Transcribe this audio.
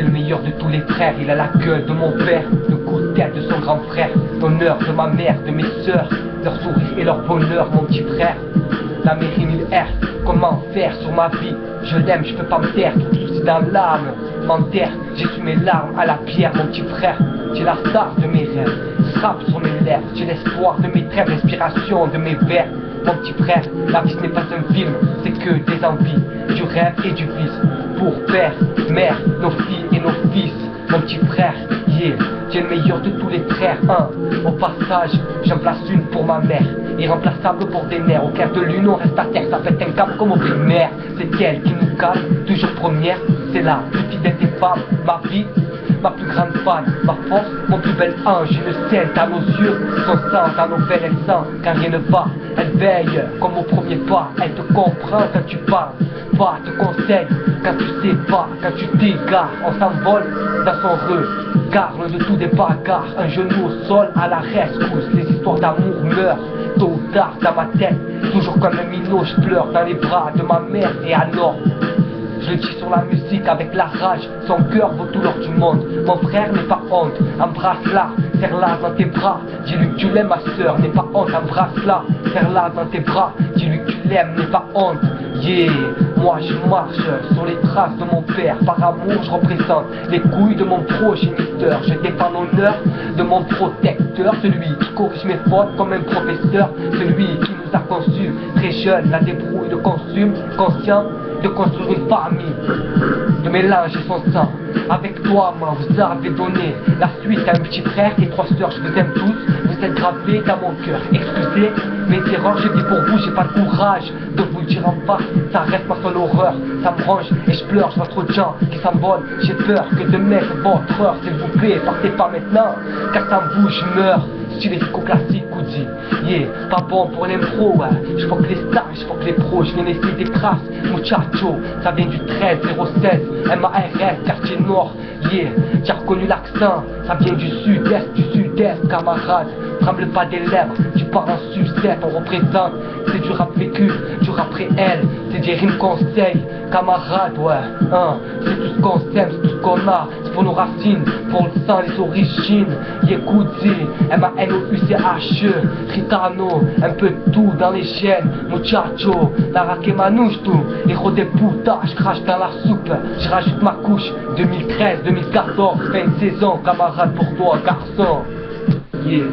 le meilleur de tous les frères, il a la gueule de mon père, le coup de tête de son grand frère, l'honneur de ma mère, de mes sœurs, leur sourire et leur bonheur, mon petit frère. La mairie 1000R, comment faire sur ma vie? Je l'aime, je peux pas me taire, tout souci dans l'âme m'enterre, j'ai su mes larmes à la pierre, mon petit frère. J'ai la star de mes rêves, frappe sur mes lèvres, j'ai l'espoir de mes trêves, l'inspiration de mes vers. Mon petit frère, la vie ce n'est pas un film, c'est que des envies, du rêve et du vice. Pour père, mère, nos filles et nos fils, mon petit frère, yeah, j'ai le meilleur de tous les frères, hein. Au passage, j'en place une pour ma mère, irremplaçable pour des nerfs. Au clair de lune, on reste à terre, ça pète un câble comme au primaire. C'est elle qui nous calme, toujours première, c'est la plus fidèle des femmes, ma vie. Ma plus grande fan, ma force, mon plus bel ange, une sainte à nos yeux, son sang dans nos veines, elle sent quand rien ne va, elle veille comme au premier pas, elle te comprend quand tu parles, pas te conseille quand tu sais pas, quand tu t'égares, on s'envole dans son regard, loin de tout des bagarres, un genou au sol à la rescousse, les histoires d'amour meurent, tôt ou tard dans ma tête, toujours comme un minot, je pleure dans les bras de ma mère et alors. Je le dis sur la musique avec la rage, son cœur vaut tout l'or du monde. Mon frère n'est pas honte, embrasse-la, serre-la dans tes bras. Dis-lui que tu l'aimes, ma soeur, n'aie pas honte, embrasse-la, serre-la dans tes bras. Dis-lui que tu l'aimes, n'aie pas honte. Yeah, moi je marche sur les traces de mon père. Par amour je représente les couilles de mon progéniteur. Je défends l'honneur de mon protecteur, celui qui corrige mes fautes comme un professeur, celui qui nous a conçus très jeunes, la débrouille de consume, conscient de construire une famille, de mélanger son sang. Avec toi, moi, vous avez donné la suite à un petit frère et 3 sœurs, je vous aime tous, vous êtes gravés dans mon cœur. Excusez mes erreurs, je vis pour vous, j'ai pas le courage de vous le dire en face, ça reste ma seule horreur, ça me ronge et je pleure, je vois trop de gens qui s'envolent, j'ai peur que demain c'est votre heure, s'il vous plaît, partez pas maintenant, car sans vous je meurs. Style classique, Koudi, yeah, pas bon pour l'impro, ouais. Je vois que les stars, je vois que les pros, je viens laisser des traces, muchacho, ça vient du 13 016, MARS, quartier nord, yeah, j'ai reconnu l'accent, ça vient du sud-est, camarade, tremble pas des lèvres, tu pars en sucette, on représente, c'est du rap vécu, du rap réel, c'est des rimes conseils, camarade, ouais, hein, c'est tout ce qu'on sème, c'est tout ce qu'on a, c'est pour nos racines, pour le sang, les origines, yeah, Koudi, MANOUCHE, Ritano, un peu de tout dans les chaînes, muchacho, la raque manouche tout, héros des putas, je crache dans la soupe, je rajoute ma couche, 2013, 2014, fin de saison, camarade pour toi, garçon, yeah.